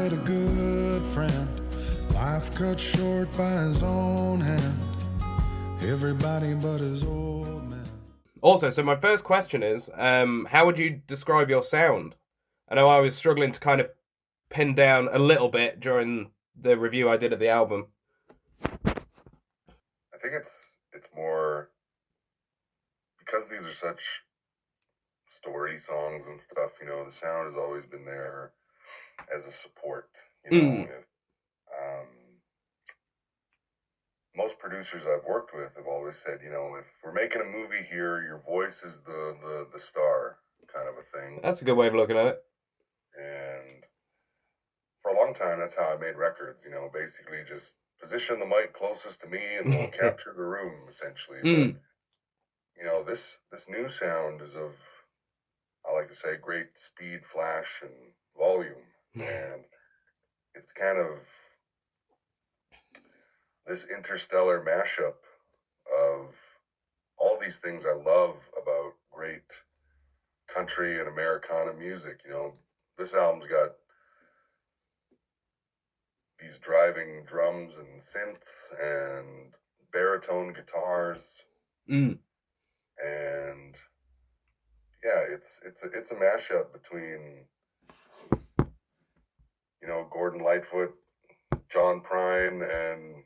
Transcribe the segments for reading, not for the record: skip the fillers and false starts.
met a good friend. Life cut short by his own hand. Everybody but his old man. Also, so my first question is, how would you describe your sound? I know I was struggling to kind of pin down a little bit during the review I did of the album. I think it's more because these are such story songs and stuff. The sound has always been there as a support. Um, most producers I've worked with have always said, if we're making a movie here, your voice is the star kind of a thing. That's a good way of looking at it. And for a long time, that's how I made records. Basically just position the mic closest to me and we'll capture the room essentially. But this new sound is of, I like to say, great speed, flash, and volume. And it's kind of this interstellar mashup of all these things I love about great country and Americana music. This album's got these driving drums and synths and baritone guitars. And yeah, it's a mashup between Gordon Lightfoot, John Prine, and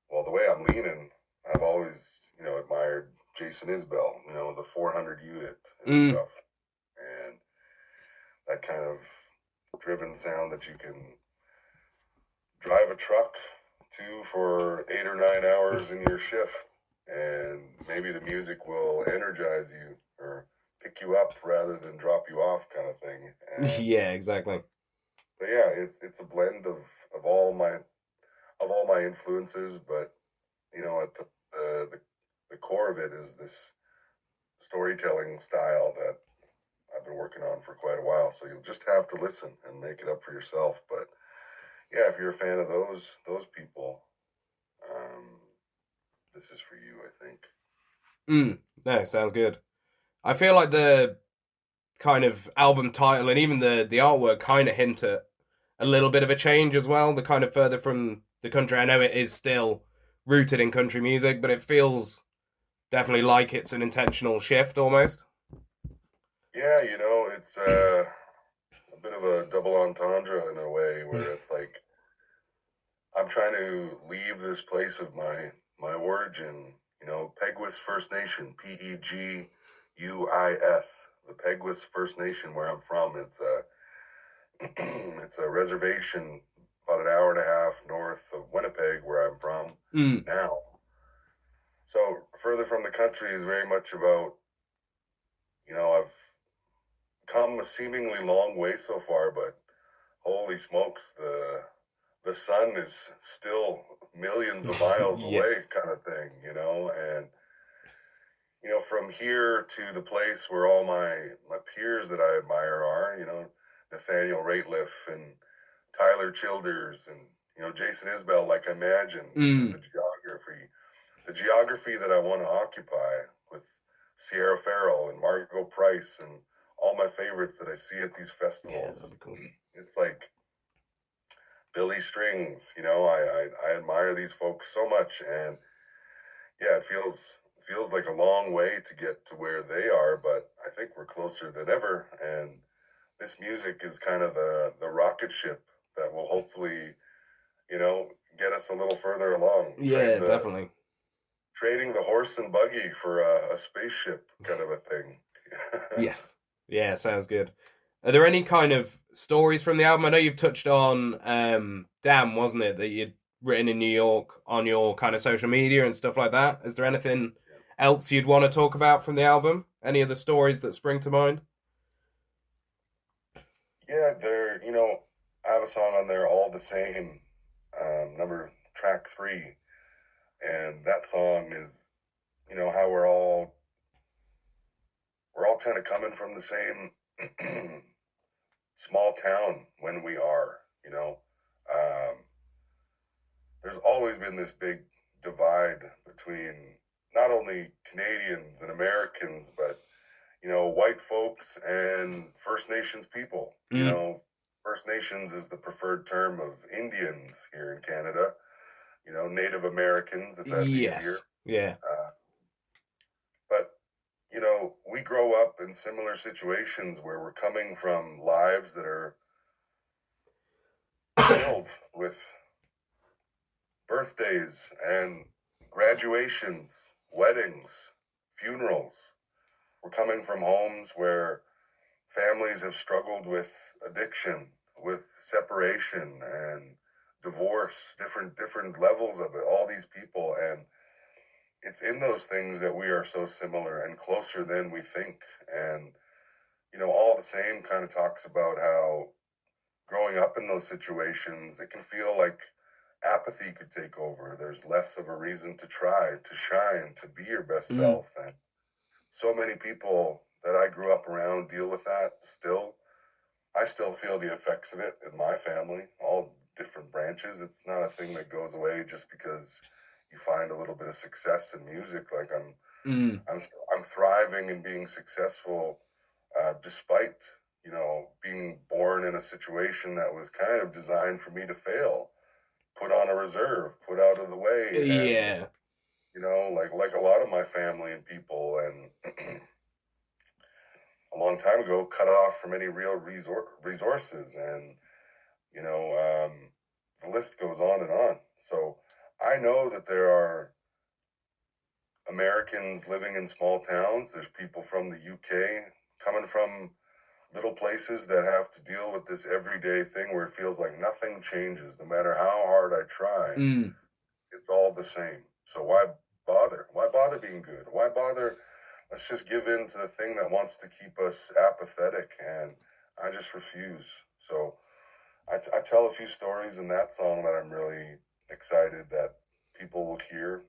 well, the way I'm leaning, I've always admired Jason Isbell, the 400 unit and stuff, and that kind of driven sound that you can drive a truck to for 8 or 9 hours in your shift, and maybe the music will energize you or pick you up rather than drop you off, kind of thing. And, yeah, exactly. But yeah, it's a blend of all my influences, but at the core of it is this storytelling style that I've been working on for quite a while. So you'll just have to listen and make it up for yourself. But yeah, if you're a fan of those people, this is for you, I think. No, sounds good. I feel like the kind of album title and even the artwork kind of hint at a little bit of a change as well. The kind of further from the country. I know it is still rooted in country music, but it feels definitely like it's an intentional shift almost. Yeah, it's a bit of a double entendre in a way, where it's like I'm trying to leave this place of my origin, Peguis First Nation, Peguis, the Peguis First Nation where I'm from. It's a reservation about an hour and a half north of Winnipeg, where I'm from now. So further from the country is very much about, I've come a seemingly long way so far, but holy smokes, the sun is still millions of miles yes. away, kind of thing, and from here to the place where all my peers that I admire are, Nathaniel Rateliff and Tyler Childers and Jason Isbell, like I mentioned. This is the geography that I want to occupy, with Sierra Farrell and Margot Price and all my favorites that I see at these festivals. Yeah, cool. It's like Billy Strings, I admire these folks so much, and yeah, it feels like a long way to get to where they are, but I think we're closer than ever, and this music is kind of the rocket ship that will hopefully, get us a little further along. Yeah, definitely. Trading the horse and buggy for a spaceship, kind of a thing. Yes. Yeah, sounds good. Are there any kind of stories from the album? I know you've touched on Damn, wasn't it, that you'd written in New York on your kind of social media and stuff like that? Is there anything else you'd want to talk about from the album? Any of the stories that spring to mind? Yeah, I have a song on there, All the Same, track 3. And that song is, how we're all kind of coming from the same small town when we are, there's always been this big divide between not only Canadians and Americans, but, white folks and First Nations people, First Nations is the preferred term of Indians here in Canada. You know, Native Americans, if that's easier. Yes. Yeah. But you know, we grow up in similar situations where we're coming from lives that are filled with birthdays and graduations, weddings, funerals. We're coming from homes where families have struggled with addiction, with separation and divorce, different levels of it, all these people. And it's in those things that we are so similar and closer than we think. And, you know, all the same kind of talks about how growing up in those situations, it can feel like apathy could take over. There's less of a reason to try, to shine, to be your best self. And so many people that I grew up around deal with that still. I still feel the effects of it in my family, all different branches. It's not a thing that goes away just because you find a little bit of success in music. Like I'm thriving and being successful, despite, you know, being born in a situation that was kind of designed for me to fail, put on a reserve, put out of the way. Yeah. And, you know, like a lot of my family and people, and a long time ago, cut off from any real resources, and you know, the list goes on and on. So I know that there are Americans living in small towns. There's people from the UK coming from little places that have to deal with this everyday thing where it feels like nothing changes, no matter how hard I try. It's all the same. So why bother? Why bother being good? Why bother? Let's just give in to the thing that wants to keep us apathetic, and I just refuse. So I tell a few stories in that song that I'm really excited that people will hear.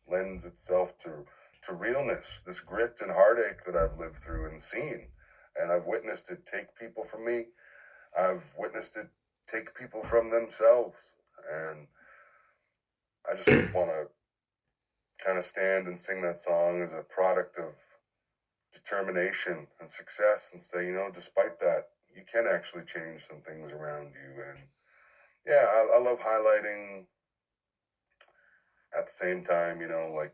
Lends itself to realness, this grit and heartache that I've lived through and seen. And I've witnessed it take people from me. I've witnessed it take people from themselves. And I just want to kind of stand and sing that song as a product of determination and success, and say, you know, despite that, you can actually change some things around you. And yeah, I love highlighting at the same time, you know, like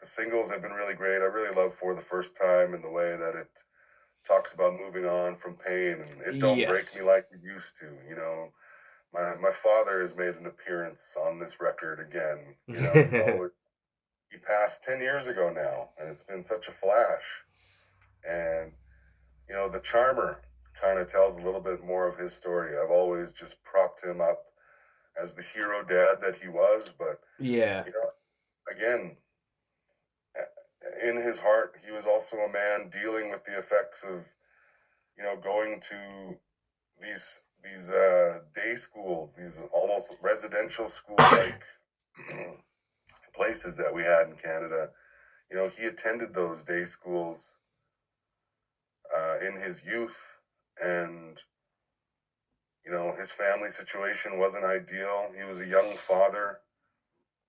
the singles have been really great. I really love For the First Time in the way that it talks about moving on from pain, and it don't break me like it used to, you know. My father has made an appearance on this record again. You know, he passed 10 years ago now, and it's been such a flash. And, you know, The Charmer kind of tells a little bit more of his story. I've always just propped him up as the hero dad that he was, but, yeah, you know, again, in his heart, he was also a man dealing with the effects of, you know, going to these day schools, these almost residential school-like places that we had in Canada. You know, he attended those day schools in his youth, and you know, his family situation wasn't ideal. He was a young father.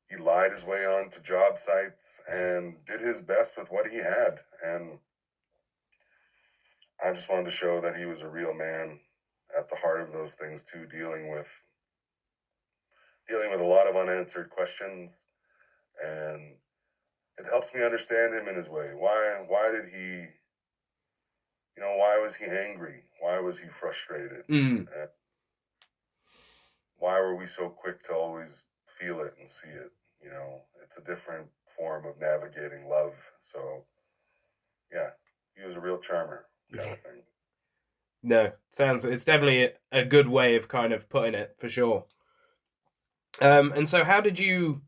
He lied his way on to job sites and did his best with what he had. And I just wanted to show that he was a real man at the heart of those things too, dealing with a lot of unanswered questions. And it helps me understand him in his way. Why did he, you know, why was he angry? Why was he frustrated? Why were we so quick to always feel it and see it? You know, it's a different form of navigating love. So, yeah, he was a real charmer kind of thing. No, it's definitely a good way of kind of putting it, for sure. And so how did you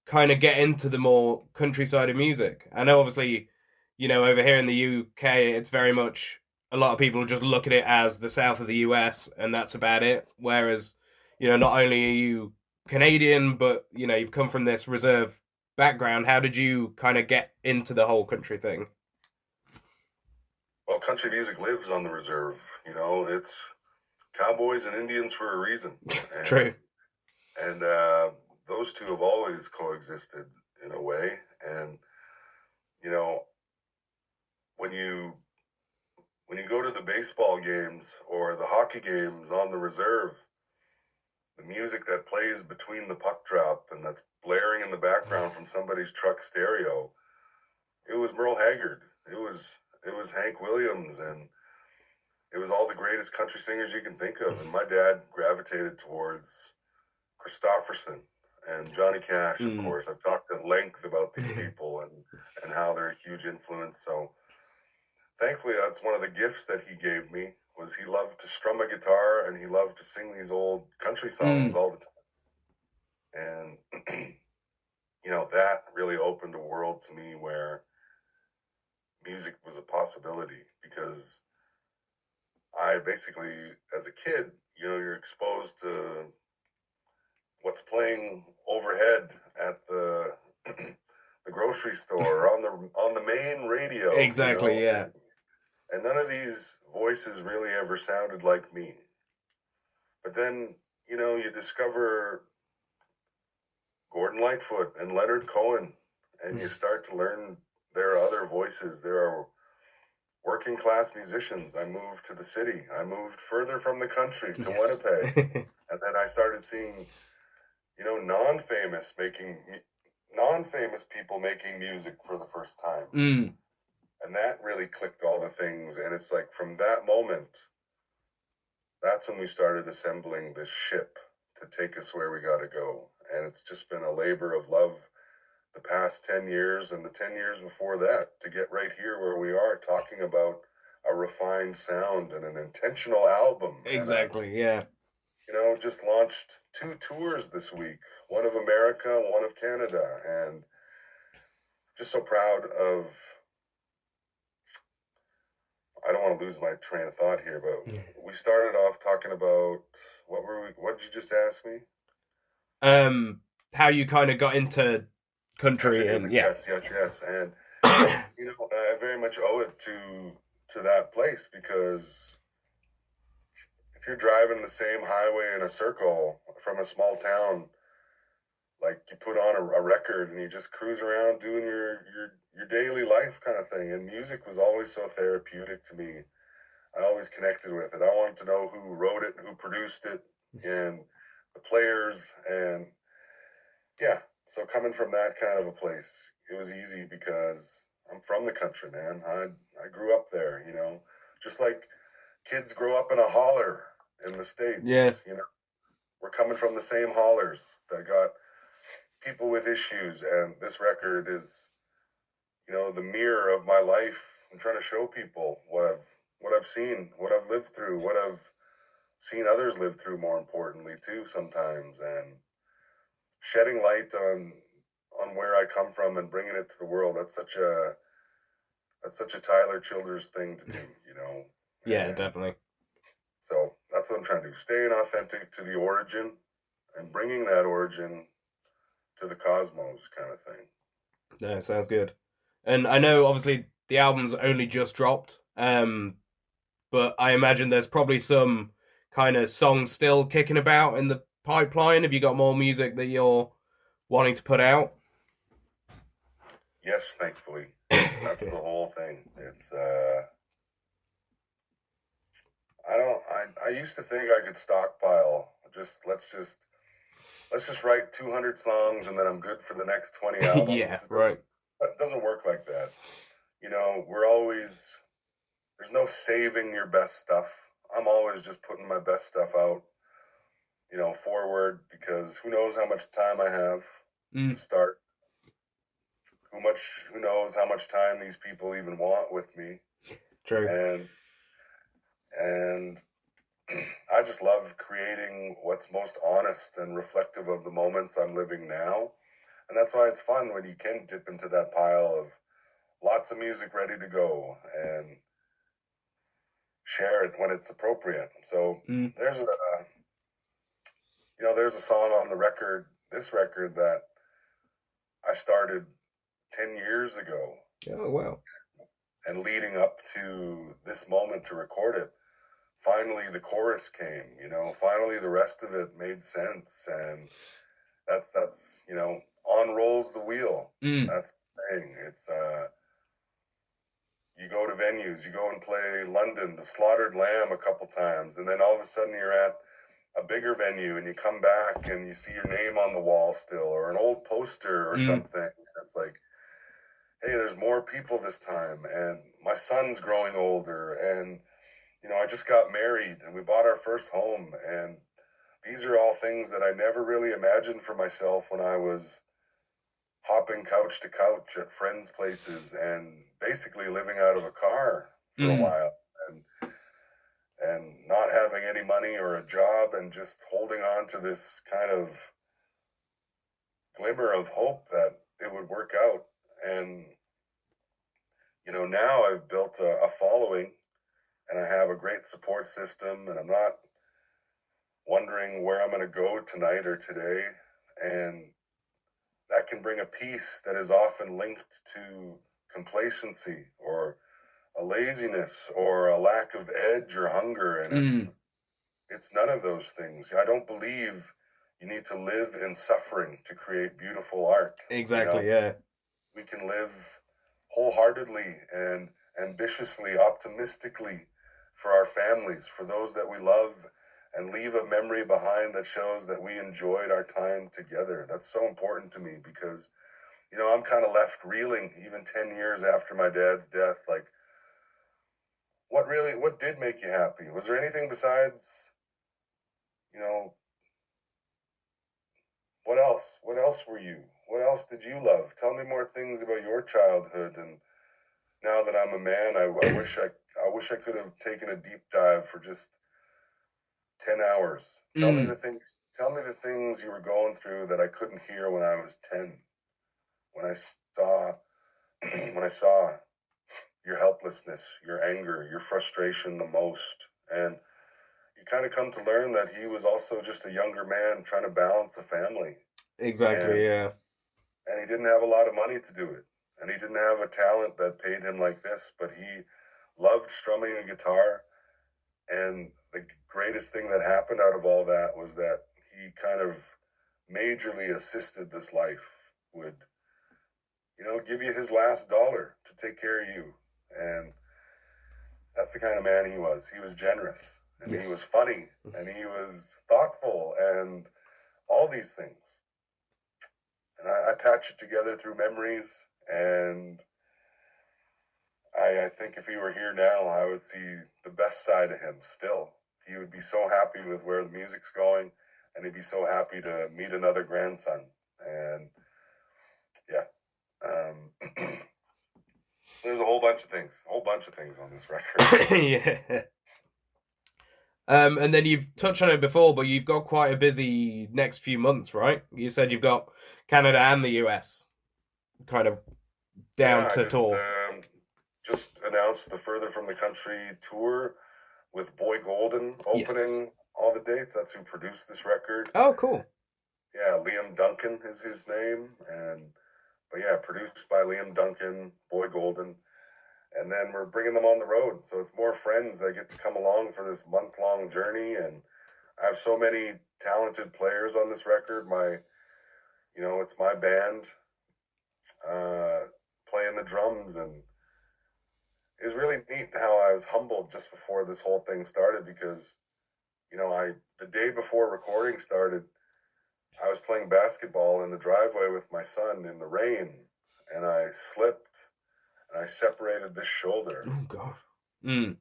kind of get into the more countryside of music? I know obviously, you know, over here in the UK, it's very much, a lot of people just look at it as the south of the US and that's about it. Whereas, you know, not only are you Canadian, but, you know, you've come from this reserve background. How did you kind of get into the whole country thing? Well, country music lives on the reserve. You know, it's cowboys and Indians for a reason. And, True. And those two have always coexisted in a way. And, you know, when you when you go to the baseball games or the hockey games on the reserve, the music that plays between the puck drop and that's blaring in the background from somebody's truck stereo, it was Merle Haggard. It was Hank Williams, and it was all the greatest country singers you can think of. And my dad gravitated towards Christofferson and Johnny Cash, of course. I've talked at length about these people and how they're a huge influence. So thankfully, that's one of the gifts that he gave me, was he loved to strum a guitar and he loved to sing these old country songs all the time. And, you know, that really opened a world to me where music was a possibility, because I basically, as a kid, you know, you're exposed to what's playing overhead at the the grocery store or on the main radio. Exactly, you know? yeah. And none of these voices really ever sounded like me. But then, you know, you discover Gordon Lightfoot and Leonard Cohen, and you start to learn there are other voices. There are working class musicians. I moved to the city. I moved further from the country to Winnipeg. And then I started seeing, you know, non-famous people making music for the first time. And that really clicked all the things. And it's like, from that moment, that's when we started assembling this ship to take us where we got to go. And it's just been a labor of love the past 10 years and the 10 years before that to get right here where we are, talking about a refined sound and an intentional album. Exactly, yeah. You know, just launched 2 tours this week, one of America, one of Canada, and just so proud of, I don't want to lose my train of thought here, but we started off talking about, what did you just ask me? How you kind of got into country and yes. And you know, I very much owe it to that place, because if you're driving the same highway in a circle from a small town, like, you put on a record and you just cruise around doing your daily life kind of thing. And music was always so therapeutic to me. I always connected with it. I wanted to know who wrote it, who produced it, and the players. And yeah, so coming from that kind of a place, it was easy because I'm from the country, man. I grew up there, you know, just like kids grow up in a holler in the States. Yeah. You know, we're coming from the same hollers that got people with issues. And this record is, you know, the mirror of my life. I'm trying to show people what I've seen, what I've lived through, what I've seen others live through, more importantly, too, sometimes, and shedding light on where I come from and bringing it to the world. That's such a Tyler Childers thing to do, you know. Yeah, and definitely. So that's what I'm trying to do, staying authentic to the origin and bringing that origin to the cosmos, kind of thing. No, sounds good. And I know, obviously, the album's only just dropped, but I imagine there's probably some kind of songs still kicking about in the pipeline. Have you got more music that you're wanting to put out? Yes, thankfully. That's the whole thing. It's I used to think I could stockpile. Let's just write 200 songs and then I'm good for the next 20 albums. Yeah, right. It doesn't work like that. You know, there's no saving your best stuff. I'm always just putting my best stuff out, you know, forward, because who knows how much time I have to start. Who knows how much time these people even want with me. True. And I just love creating what's most honest and reflective of the moments I'm living now. And that's why it's fun when you can dip into that pile of lots of music ready to go and share it when it's appropriate. So there's a song on this record that I started 10 years ago. Oh, wow. And leading up to this moment to record it, finally the chorus came, you know, finally the rest of it made sense. And that's, you know, on rolls the wheel. That's the thing. It's, you go to venues, you go and play London, the Slaughtered Lamb a couple times, and then all of a sudden you're at a bigger venue and you come back and you see your name on the wall still, or an old poster or something. It's like, hey, there's more people this time, and my son's growing older, and I just got married and we bought our first home, and these are all things that I never really imagined for myself when I was hopping couch to couch at friends' places and basically living out of a car for a while, and not having any money or a job, and just holding on to this kind of glimmer of hope that it would work out. And now I've built a following, and I have a great support system, and I'm not wondering where I'm going to go tonight or today. And that can bring a peace that is often linked to complacency or a laziness or a lack of edge or hunger. And it's none of those things. I don't believe you need to live in suffering to create beautiful art. Exactly, yeah. We can live wholeheartedly and ambitiously, optimistically for our families, for those that we love, and leave a memory behind that shows that we enjoyed our time together. That's so important to me because, I'm kind of left reeling even 10 years after my dad's death. Like, what did make you happy? Was there anything besides, what else? What else were you? What else did you love? Tell me more things about your childhood. And now that I'm a man, I wish I could have taken a deep dive for just 10 hours. Tell me the things you were going through that I couldn't hear when I was 10. When I saw your helplessness, your anger, your frustration the most. And you kind of come to learn that he was also just a younger man trying to balance a family. Exactly, yeah. And he didn't have a lot of money to do it. And he didn't have a talent that paid him like this, but he loved strumming a guitar. And the greatest thing that happened out of all that was that he kind of majorly assisted this life, would, give you his last dollar to take care of you. And that's the kind of man he was. He was generous, and he was funny, and he was thoughtful, and all these things. And I patch it together through memories, and I think if he were here now, I would see the best side of him still. He would be so happy with where the music's going, and he'd be so happy to meet another grandson. And there's a whole bunch of things on this record. Yeah. And then you've touched on it before, but you've got quite a busy next few months, right? You said you've got Canada and the US kind of down to tour. Just announced the Further From the Country tour with Boy Golden opening all the dates. That's who produced this record. Oh, cool. Yeah, Liam Duncan is his name, but produced by Liam Duncan, Boy Golden, and then we're bringing them on the road. So it's more friends that get to come along for this month-long journey, and I have so many talented players on this record. It's my band playing the drums, and it's really neat how I was humbled just before this whole thing started because, the day before recording started, I was playing basketball in the driveway with my son in the rain, and I slipped, and I separated this shoulder. Oh, God. And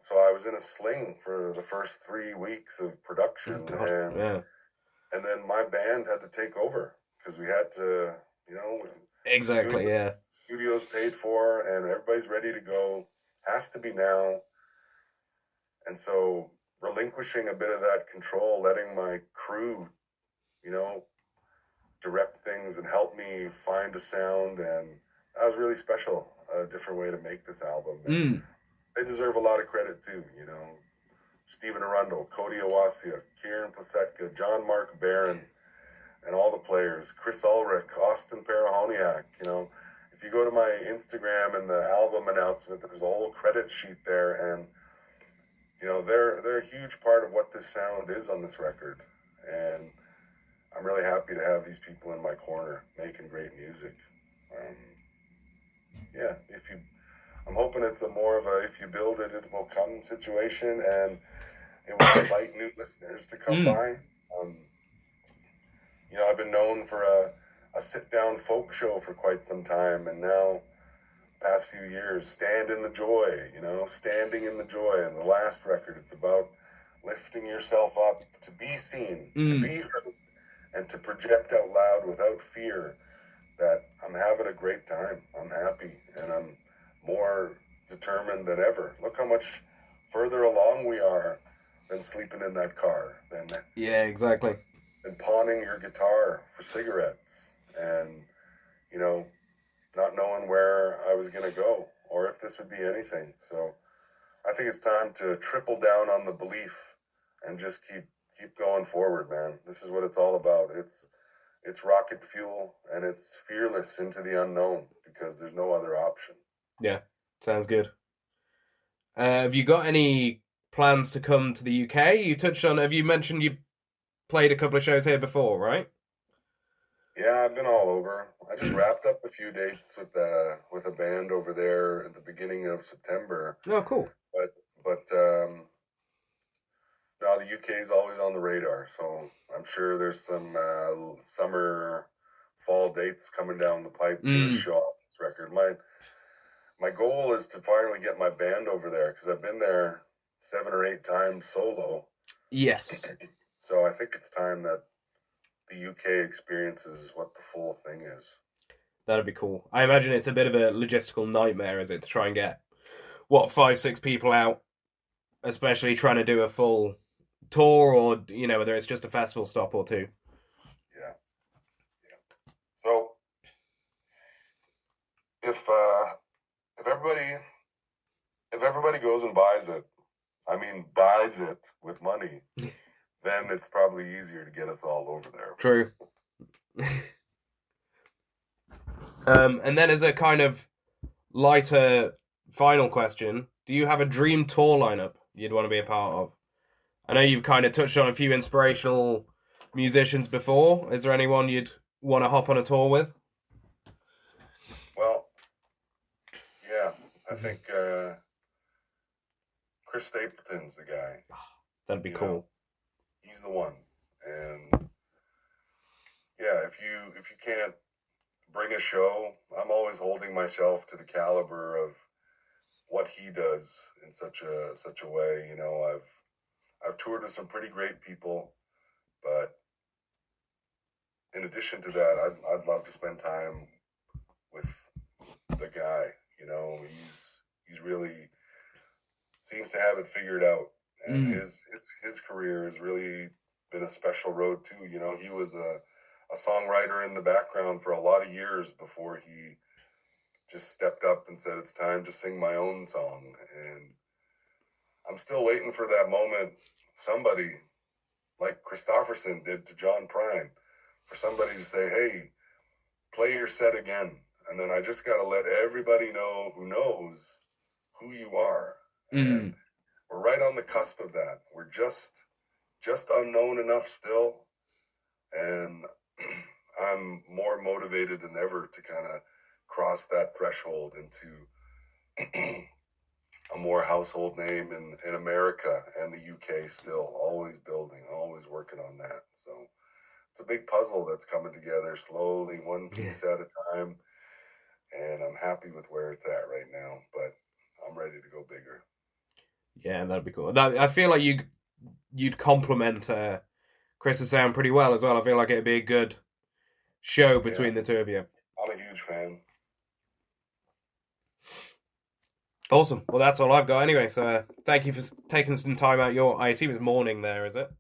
so I was in a sling for the first 3 weeks of production, and then my band had to take over because we had to, Exactly, Studio's paid for, and everybody's ready to go. Has to be now. And so relinquishing a bit of that control, letting my crew, direct things and help me find a sound, and that was really special. A different way to make this album. And they deserve a lot of credit too, Stephen Arundel, Cody Awasia, Kieran Plasetka, John Mark Barron, and all the players, Chris Ulrich, Austin Parahoniak. If you go to my Instagram and the album announcement, there's a whole credit sheet there, and they're a huge part of what this sound is on this record. And I'm really happy to have these people in my corner making great music. I'm hoping it's a more of a if you build it, it will come situation, and it will invite new listeners to come by. I've been known for a sit-down folk show for quite some time, and now, past few years, Stand in the Joy, Standing in the Joy. And the last record, it's about lifting yourself up to be seen, to be heard, and to project out loud without fear that I'm having a great time, I'm happy, and I'm more determined than ever. Look how much further along we are than sleeping in that car, than exactly. And pawning your guitar for cigarettes, and not knowing where I was going to go or if this would be anything. So I think it's time to triple down on the belief and just keep going forward, man. This is what it's all about. It's rocket fuel, and it's fearless into the unknown, because there's no other option. Yeah, sounds good. Have you got any plans to come to the UK? Have you mentioned you played a couple of shows here before, right? Yeah, I've been all over. I just wrapped up a few dates with a band over there at the beginning of September. Oh, cool. But no, the UK is always on the radar, so I'm sure there's some summer, fall dates coming down the pipe to show off this record. My goal is to finally get my band over there, because I've been there 7 or 8 times solo. Yes. So I think it's time that the UK experiences what the full thing is. That'd be cool. I imagine it's a bit of a logistical nightmare, is it, to try and get 5-6 people out, especially trying to do a full tour, or whether it's just a festival stop or two. Yeah. So if everybody goes and buys it with money, then it's probably easier to get us all over there. True. And then, as a kind of lighter final question, do you have a dream tour lineup you'd want to be a part of? I know you've kind of touched on a few inspirational musicians before. Is there anyone you'd want to hop on a tour with? Well, yeah, I think Chris Stapleton's the guy. That'd be cool. He's the one. And yeah, if you can't bring a show, I'm always holding myself to the caliber of what he does in such a way. I've toured with some pretty great people, but in addition to that, I'd love to spend time with the guy. He's really seems to have it figured out, and his career has really been a special road too. He was a songwriter in the background for a lot of years before he just stepped up and said, it's time to sing my own song. And I'm still waiting for that moment, somebody like Kristofferson did to John Prine, for somebody to say, hey, play your set again. And then I just got to let everybody know who knows who you are. And we're right on the cusp of that. We're just unknown enough still. And I'm more motivated than ever to kind of cross that threshold into a more household name in America and the UK still. Always building, always working on that. So it's a big puzzle that's coming together slowly, one piece at a time. And I'm happy with where it's at right now, but I'm ready to go bigger. Yeah, that'd be cool. I feel like you'd complement Chris's sound pretty well as well. I feel like it'd be a good show between the two of you. I'm a huge fan. Awesome. Well, that's all I've got anyway. So thank you for taking some time out. I assume it's morning there, is it?